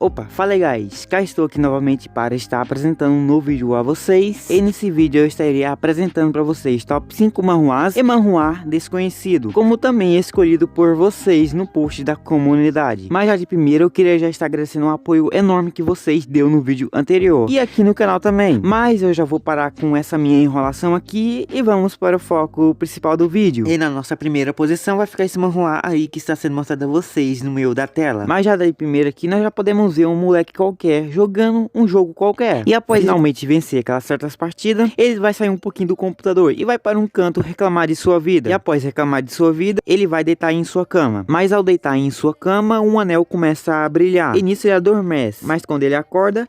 Opa, fala guys, cá estou aqui novamente para estar apresentando um novo vídeo a vocês. E nesse vídeo eu estarei apresentando para vocês top 5 manhwas e manhwa desconhecido, como também escolhido por vocês no post da comunidade. Mas já de primeiro eu queria já estar agradecendo o apoio enorme que vocês deu no vídeo anterior e aqui no canal também. Mas eu já vou parar com essa minha enrolação aqui e vamos para o foco principal do vídeo. E na nossa primeira posição vai ficar esse manhwa aí que está sendo mostrado a vocês no meio da tela. Mas já daí primeiro aqui nós já podemos ver um moleque qualquer jogando um jogo qualquer. E após finalmente vencer aquelas certas partidas, ele vai sair um pouquinho do computador e vai para um canto reclamar de sua vida. E após reclamar de sua vida, ele vai deitar em sua cama. Mas ao deitar em sua cama, um anel começa a brilhar. E nisso ele adormece. Mas quando ele acorda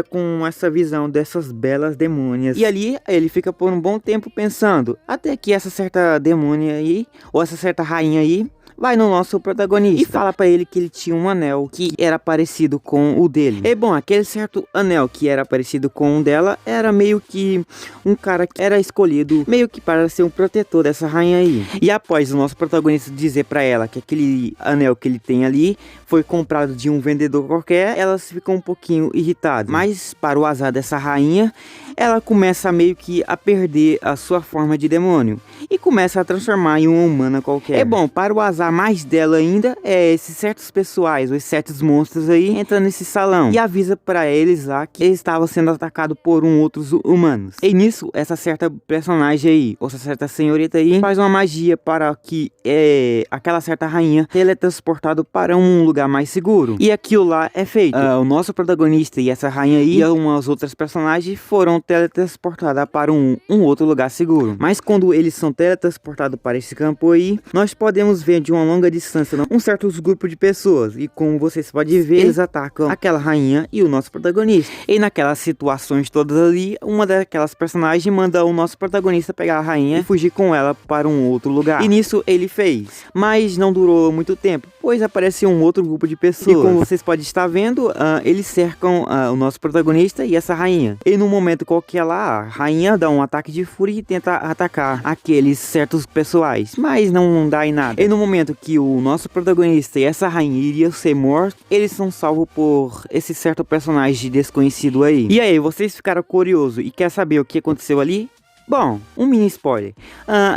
com essa visão dessas belas demônias. E ali ele fica por um bom tempo pensando, até que essa certa demônia aí, ou essa certa rainha aí, vai no nosso protagonista e fala pra ele que ele tinha um anel que era parecido com o dele. E bom, aquele certo anel que era parecido com o dela era meio que um cara que era escolhido meio que para ser um protetor dessa rainha aí. E após o nosso protagonista dizer pra ela que aquele anel que ele tem ali foi comprado de um vendedor qualquer, ela ficou um pouquinho irritada. Mas para o azar dessa rainha, ela começa meio que a perder a sua forma de demônio e começa a transformar em uma humana qualquer. É bom, para o azar mais dela ainda, esses certos pessoais, ou esses certos monstros aí, entram nesse salão e avisa para eles lá que eles estavam sendo atacados por outros humanos. E nisso, essa certa personagem aí, ou essa certa senhorita aí, faz uma magia para que aquela certa rainha teletransportada para um lugar mais seguro. E aquilo lá é feito. O nosso protagonista e essa rainha aí e algumas outras personagens foram teletransportadas para um outro lugar seguro. Mas quando eles são teletransportados para esse campo aí, nós podemos ver de uma longa distância um certo grupo de pessoas. E como vocês podem ver, eles atacam aquela rainha e o nosso protagonista. E naquelas situações todas ali, uma daquelas personagens manda o nosso protagonista pegar a rainha e fugir com ela para um outro lugar. E nisso ele fez. Mas não durou muito tempo, pois aparece um outro grupo de pessoas. E como vocês podem estar vendo, eles cercam o nosso protagonista e essa rainha. E no momento qualquer lá, a rainha dá um ataque de fúria e tenta atacar aqueles certos pessoais. Mas não dá em nada. E no momento que o nosso protagonista e essa rainha iriam ser mortos, eles são salvos por esse certo personagem desconhecido aí. E aí, vocês ficaram curiosos e quer saber o que aconteceu ali? Bom, um mini spoiler,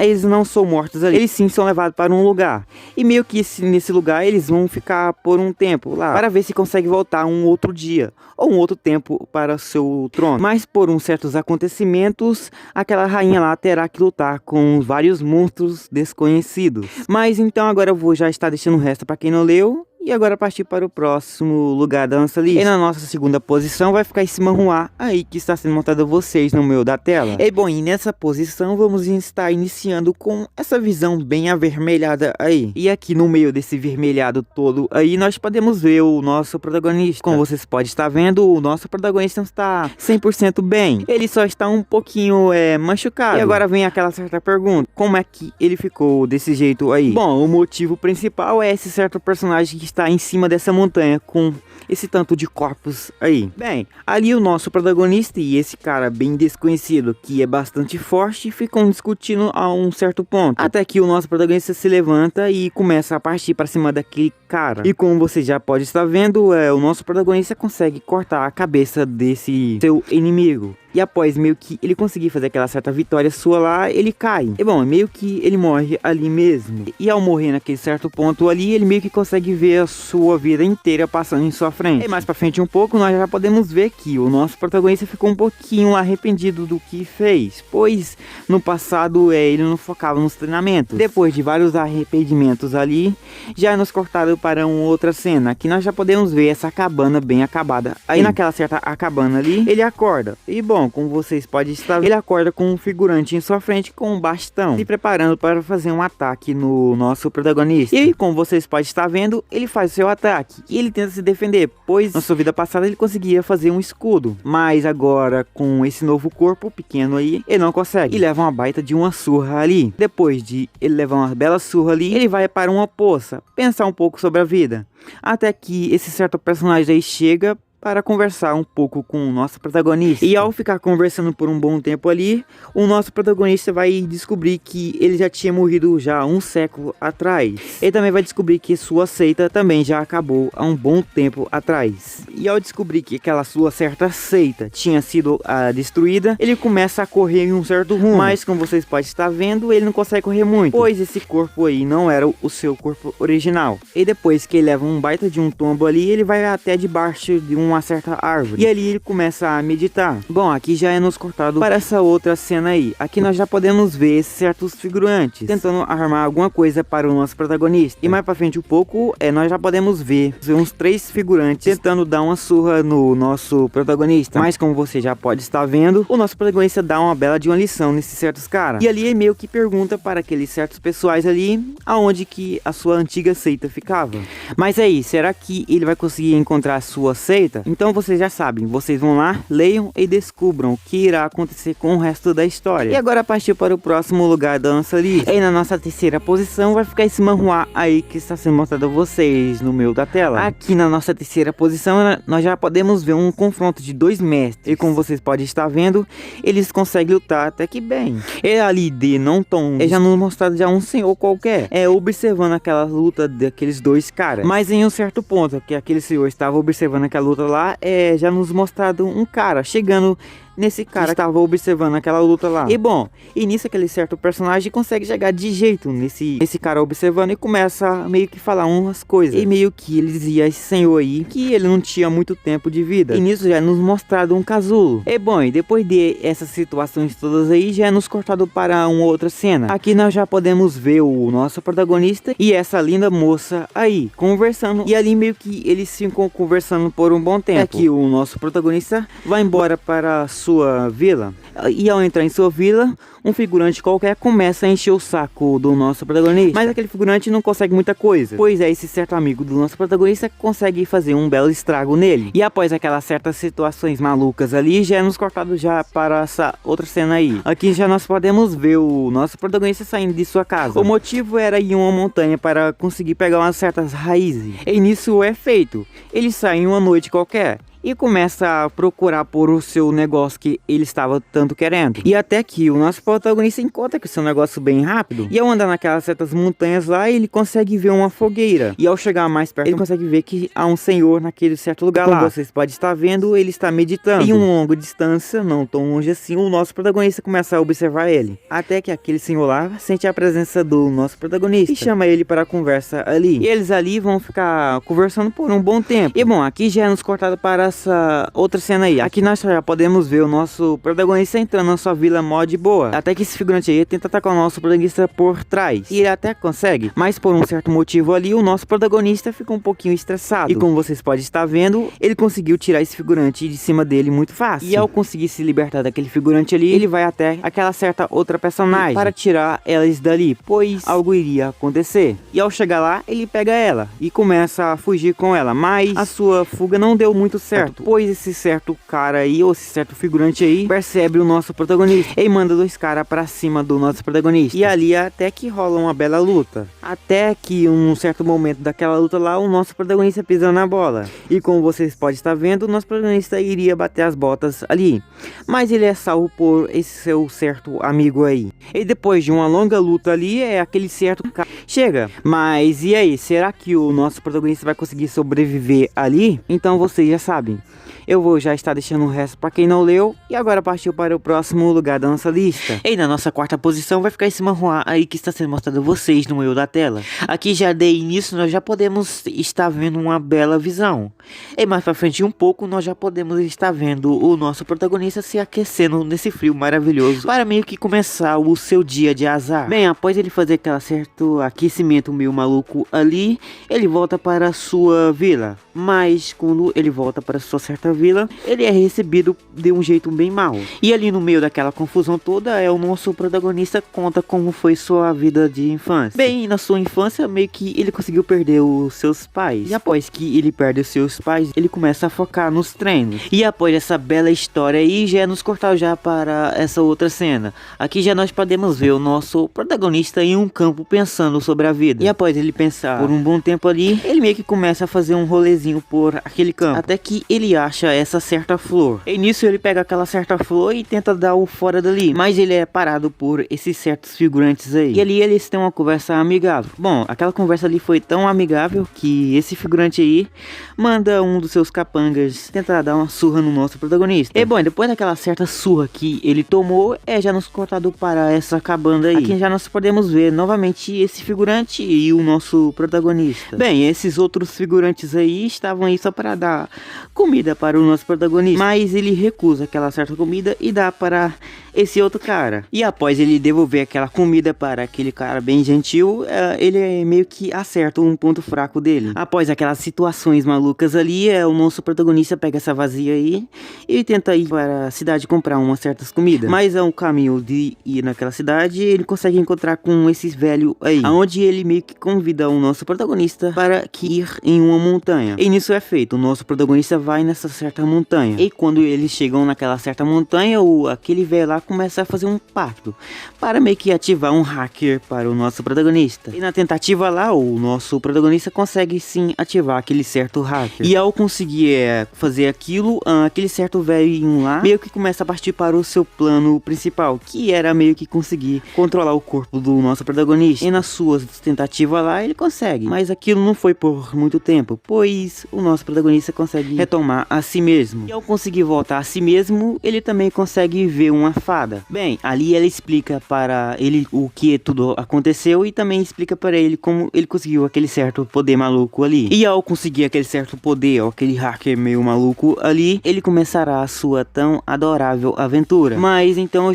eles não são mortos ali, eles sim são levados para um lugar. E meio que nesse lugar eles vão ficar por um tempo lá, para ver se consegue voltar um outro dia, ou um outro tempo para seu trono. Mas por uns certos acontecimentos, aquela rainha lá terá que lutar com vários monstros desconhecidos. Mas então agora eu vou já estar deixando o resto para quem não leu. E agora partir para o próximo lugar da nossa lista. E na nossa segunda posição vai ficar esse manhwa aí que está sendo mostrado a vocês no meio da tela. E bom, e nessa posição vamos estar iniciando com essa visão bem avermelhada aí. E aqui no meio desse vermelhado todo aí nós podemos ver o nosso protagonista. Como vocês podem estar vendo, o nosso protagonista não está 100% bem. Ele só está um pouquinho machucado. E agora vem aquela certa pergunta. Como é que ele ficou desse jeito aí? Bom, o motivo principal é esse certo personagem que está em cima dessa montanha com esse tanto de corpos aí. Bem, ali o nosso protagonista e esse cara bem desconhecido, que é bastante forte, ficam discutindo a um certo ponto. Até que o nosso protagonista se levanta e começa a partir para cima daquele cara. E como você já pode estar vendo, o nosso protagonista consegue cortar a cabeça desse seu inimigo. E após meio que ele conseguir fazer aquela certa vitória sua lá, ele cai. E bom, meio que ele morre ali mesmo. E ao morrer naquele certo ponto ali, ele meio que consegue ver a sua vida inteira passando em sua frente. E mais pra frente um pouco, nós já podemos ver que o nosso protagonista ficou um pouquinho arrependido do que fez. Pois no passado ele não focava nos treinamentos. Depois de vários arrependimentos ali, já nos cortaram para uma outra cena. Aqui nós já podemos ver essa cabana bem acabada. Aí naquela certa cabana ali, ele acorda. E bom, como vocês podem estar vendo, ele acorda com um figurante em sua frente com um bastão, se preparando para fazer um ataque no nosso protagonista. E como vocês podem estar vendo, ele faz o seu ataque e ele tenta se defender, pois na sua vida passada ele conseguia fazer um escudo, mas agora com esse novo corpo pequeno aí, ele não consegue e leva uma baita de uma surra ali. Depois de ele levar uma bela surra ali, ele vai para uma poça, pensar um pouco sobre a vida, até que esse certo personagem aí chega para conversar um pouco com o nosso protagonista. E ao ficar conversando por um bom tempo ali, o nosso protagonista vai descobrir que ele já tinha morrido já há um século atrás. Ele também vai descobrir que sua seita também já acabou há um bom tempo atrás. E ao descobrir que aquela sua certa seita tinha sido destruída, ele começa a correr em um certo rumo. Mas como vocês podem estar vendo, ele não consegue correr muito, pois esse corpo aí não era o seu corpo original. E depois que ele leva um baita de um tombo ali, ele vai até debaixo de uma certa árvore. E ali ele começa a meditar. Bom, aqui já é nos cortado para essa outra cena aí. Aqui nós já podemos ver certos figurantes tentando armar alguma coisa para o nosso protagonista. E mais pra frente um pouco, nós já podemos ver uns 3 figurantes tentando dar uma surra no nosso protagonista. Mas como você já pode estar vendo, o nosso protagonista dá uma bela de uma lição nesses certos caras. E ali ele meio que pergunta para aqueles certos pessoais ali aonde que a sua antiga seita ficava. Mas aí, será que ele vai conseguir encontrar a sua seita? Então vocês já sabem, vocês vão lá, leiam e descubram o que irá acontecer com o resto da história. E agora partiu para o próximo lugar da nossa lista. E na nossa terceira posição vai ficar esse manhwa aí que está sendo mostrado a vocês no meio da tela. Aqui na nossa terceira posição nós já podemos ver um confronto de 2 mestres. E como vocês podem estar vendo, eles conseguem lutar até que bem. E ali de não tão já nos mostrado já um senhor qualquer, observando aquela luta daqueles 2 caras. Mas em um certo ponto que aquele senhor estava observando aquela luta lá, já nos mostrado um cara chegando nesse cara que estava observando aquela luta lá. E bom, e nisso aquele certo personagem consegue chegar de jeito nesse cara observando e começa a meio que falar umas coisas. E meio que ele dizia a esse senhor aí que ele não tinha muito tempo de vida. E nisso já é nos mostrado um casulo. E bom, e depois de essas situações todas aí, já é nos cortado para uma outra cena. Aqui nós já podemos ver o nosso protagonista e essa linda moça aí, conversando. E ali meio que eles ficam conversando por um bom tempo. Aqui o nosso protagonista vai embora para sua vila. E ao entrar em sua vila, um figurante qualquer começa a encher o saco do nosso protagonista. Mas aquele figurante não consegue muita coisa, pois esse certo amigo do nosso protagonista consegue fazer um belo estrago nele. E após aquelas certas situações malucas ali, já é nos cortado já para essa outra cena aí. Aqui já nós podemos ver o nosso protagonista saindo de sua casa. O motivo era ir em uma montanha para conseguir pegar umas certas raízes. E nisso é feito. Ele sai em uma noite qualquer e começa a procurar por o seu negócio que ele estava tanto querendo. E até que o nosso protagonista encontra com o seu negócio bem rápido. E ao andar naquelas certas montanhas lá, ele consegue ver uma fogueira. E ao chegar mais perto, ele consegue ver que há um senhor naquele certo lugar lá. Como vocês podem estar vendo, ele está meditando. Em uma longa distância, não tão longe assim, o nosso protagonista começa a observar ele. Até que aquele senhor lá sente a presença do nosso protagonista e chama ele para a conversa ali. E eles ali vão ficar conversando por um bom tempo. E bom, aqui já é nos cortado para essa outra cena aí. Aqui nós já podemos ver o nosso protagonista entrando na sua vila mó de boa. Até que esse figurante aí tenta atacar o nosso protagonista por trás. E ele até consegue. Mas por um certo motivo ali, o nosso protagonista fica um pouquinho estressado. E como vocês podem estar vendo, ele conseguiu tirar esse figurante de cima dele muito fácil. E ao conseguir se libertar daquele figurante ali, ele vai até aquela certa outra personagem para tirar elas dali, pois algo iria acontecer. E ao chegar lá, ele pega ela e começa a fugir com ela. Mas a sua fuga não deu muito certo, pois esse certo cara aí, ou esse certo figurante aí, percebe o nosso protagonista e manda 2 caras pra cima do nosso protagonista. E ali até que rola uma bela luta. Até que um certo momento daquela luta lá, o nosso protagonista pisa na bola. E como vocês podem estar vendo, o nosso protagonista iria bater as botas ali. Mas ele é salvo por esse seu certo amigo aí. E depois de uma longa luta ali, aquele certo cara chega. Mas e aí, será que o nosso protagonista vai conseguir sobreviver ali? Então vocês já sabem. Eu vou já estar deixando o resto para quem não leu. E agora partiu para o próximo lugar da nossa lista. E na nossa quarta posição vai ficar esse manhwa aí que está sendo mostrado a vocês no meio da tela. Aqui já dei início, nós já podemos estar vendo uma bela visão. E mais para frente um pouco, nós já podemos estar vendo o nosso protagonista se aquecendo nesse frio maravilhoso para meio que começar o seu dia de azar. Bem, após ele fazer aquele certo aquecimento meio maluco ali, ele volta para a sua vila. Mas quando ele volta para a sua certa vila, ele é recebido de um jeito bem mau. E ali no meio daquela confusão toda, o nosso protagonista conta como foi sua vida de infância. Bem, na sua infância, meio que ele conseguiu perder os seus pais. E após que ele perde os seus pais, ele começa a focar nos treinos. E após essa bela história aí, já é nos cortar já para essa outra cena. Aqui já nós podemos ver o nosso protagonista em um campo pensando sobre a vida. E após ele pensar por um bom tempo ali, ele meio que começa a fazer um rolezinho por aquele campo. Até que ele acha essa certa flor. E nisso ele pega aquela certa flor e tenta dar o fora dali, mas ele é parado por esses certos figurantes aí. E ali eles têm uma conversa amigável. Bom, aquela conversa ali foi tão amigável que esse figurante aí manda um dos seus capangas tentar dar uma surra no nosso protagonista. E bom, depois daquela certa surra que ele tomou, já nos cortado para essa cabana aí. Aqui já nós podemos ver novamente esse figurante e o nosso protagonista. Bem, esses outros figurantes aí estavam aí só para dar comida para o nosso protagonista, mas ele recusa aquela certa comida e dá para esse outro cara. E após ele devolver aquela comida para aquele cara bem gentil, ele meio que acerta um ponto fraco dele. Após aquelas situações malucas ali, o nosso protagonista pega essa vazia aí e tenta ir para a cidade comprar umas certas comidas. Mas ao caminho de ir naquela cidade, ele consegue encontrar com esses velhos aí, aonde ele meio que convida o nosso protagonista para ir em uma montanha. E nisso é feito, o nosso protagonista vai nessa certa montanha. E quando eles chegam naquela certa montanha, aquele velho lá começa a fazer um pacto para meio que ativar um hacker para o nosso protagonista. E na tentativa lá, o nosso protagonista consegue sim ativar aquele certo hacker. E ao conseguir fazer aquilo, aquele certo velhinho lá meio que começa a partir para o seu plano principal, que era meio que conseguir controlar o corpo do nosso protagonista. E nas suas tentativas lá, ele consegue. Mas aquilo não foi por muito tempo, pois o nosso protagonista consegue retomar a si mesmo. E ao conseguir voltar a si mesmo, ele também consegue ver uma fada. Bem, ali ela explica para ele o que tudo aconteceu e também explica para ele como ele conseguiu aquele certo poder maluco ali. E ao conseguir aquele certo poder, aquele hacker meio maluco ali, ele começará a sua tão adorável aventura. Mas então eu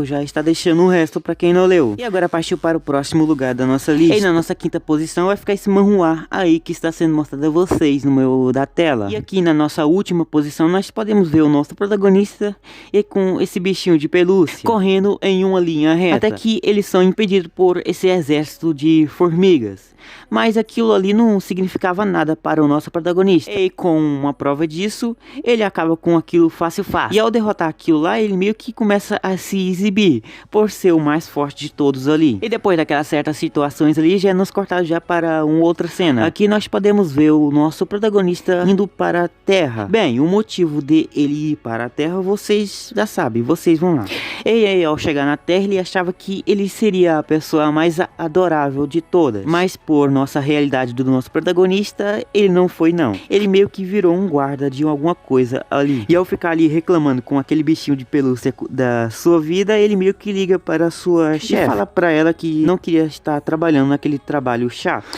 já está deixando o resto para quem não leu. E agora partiu para o próximo lugar da nossa lista. E na nossa quinta posição vai ficar esse manhwa aí que está sendo mostrado a vocês no meu da tela. E aqui na nossa última posição nós podemos ver o nosso protagonista e com esse bichinho de pelúcia correndo em uma linha reta, até que eles são impedidos por esse exército de formigas. Mas aquilo ali não significava nada para o nosso protagonista. E com uma prova disso, ele acaba com aquilo fácil. E ao derrotar aquilo lá, ele meio que começa a se exibir por ser o mais forte de todos ali. E depois daquelas certas situações ali, já é nos cortado já para uma outra cena. Aqui nós podemos ver o nosso protagonista indo para a Terra. Bem, o motivo de ele ir para a Terra, vocês já sabem, vocês vão lá. E aí, ao chegar na Terra, ele achava que ele seria a pessoa mais adorável de todas. Mas por nossa realidade do nosso protagonista, ele não foi não. Ele meio que virou um guarda de alguma coisa ali. E ao ficar ali reclamando com aquele bichinho de pelúcia da sua vida, ele meio que liga para a sua chefe e fala para ela que não queria estar trabalhando naquele trabalho chato.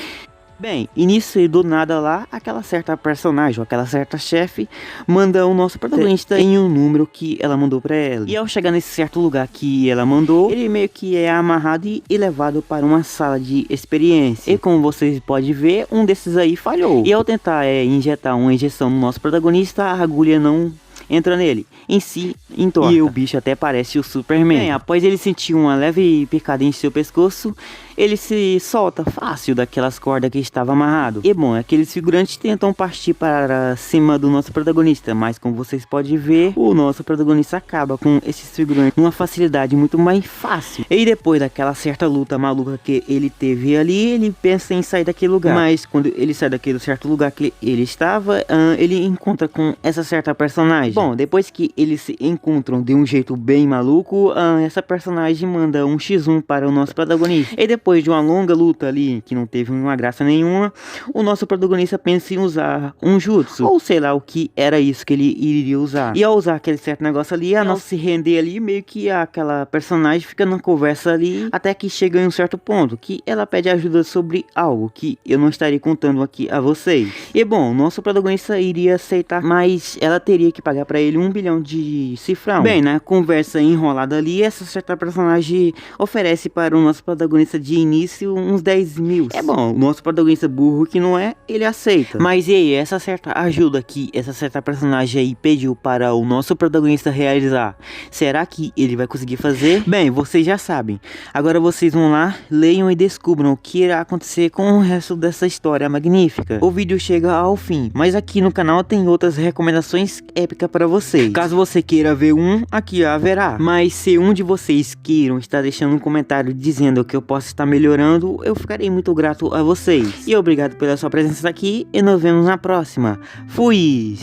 Bem, e nisso e do nada lá, aquela certa personagem, ou aquela certa chefe, manda o nosso protagonista em um número que ela mandou pra ela. E ao chegar nesse certo lugar que ela mandou, ele meio que é amarrado e levado para uma sala de experiência. E como vocês podem ver, um desses aí falhou. E ao tentar injetar uma injeção no nosso protagonista, a agulha não entra nele, em si entorta. E o bicho até parece o Superman. Bem, após ele sentir uma leve picada em seu pescoço, ele se solta fácil daquelas cordas que estava amarrado. E bom, aqueles figurantes tentam partir para cima do nosso protagonista, mas como vocês podem ver, o nosso protagonista acaba com esses figurantes numa facilidade muito mais fácil. E depois daquela certa luta maluca que ele teve ali, ele pensa em sair daquele lugar. Mas quando ele sai daquele certo lugar que ele estava, ele encontra com essa certa personagem. Bom, depois que eles se encontram de um jeito bem maluco, essa personagem manda um X1 para o nosso protagonista. E depois de uma longa luta ali, que não teve uma graça nenhuma, o nosso protagonista pensa em usar um jutsu, ou sei lá o que era isso que ele iria usar. E ao usar aquele certo negócio ali, ao se render ali, meio que aquela personagem fica numa conversa ali, até que chega em um certo ponto, que ela pede ajuda sobre algo que eu não estaria contando aqui a vocês. E bom, o nosso protagonista iria aceitar, mas ela teria que pagar para ele 1 bilhão de cifrão. Bem, na conversa enrolada ali, essa certa personagem oferece para o nosso protagonista de início uns 10 mil. É bom, o nosso protagonista burro que não é, ele aceita. Mas e aí, essa certa ajuda que essa certa personagem aí pediu para o nosso protagonista realizar, será que ele vai conseguir fazer? Bem, vocês já sabem. Agora vocês vão lá, leiam e descubram o que irá acontecer com o resto dessa história magnífica. O vídeo chega ao fim, mas aqui no canal tem outras recomendações épicas para vocês. Caso você queira ver aqui haverá. Mas se um de vocês queiram estar deixando um comentário dizendo que eu posso estar melhorando, eu ficarei muito grato a vocês. E obrigado pela sua presença aqui e nos vemos na próxima. Fui!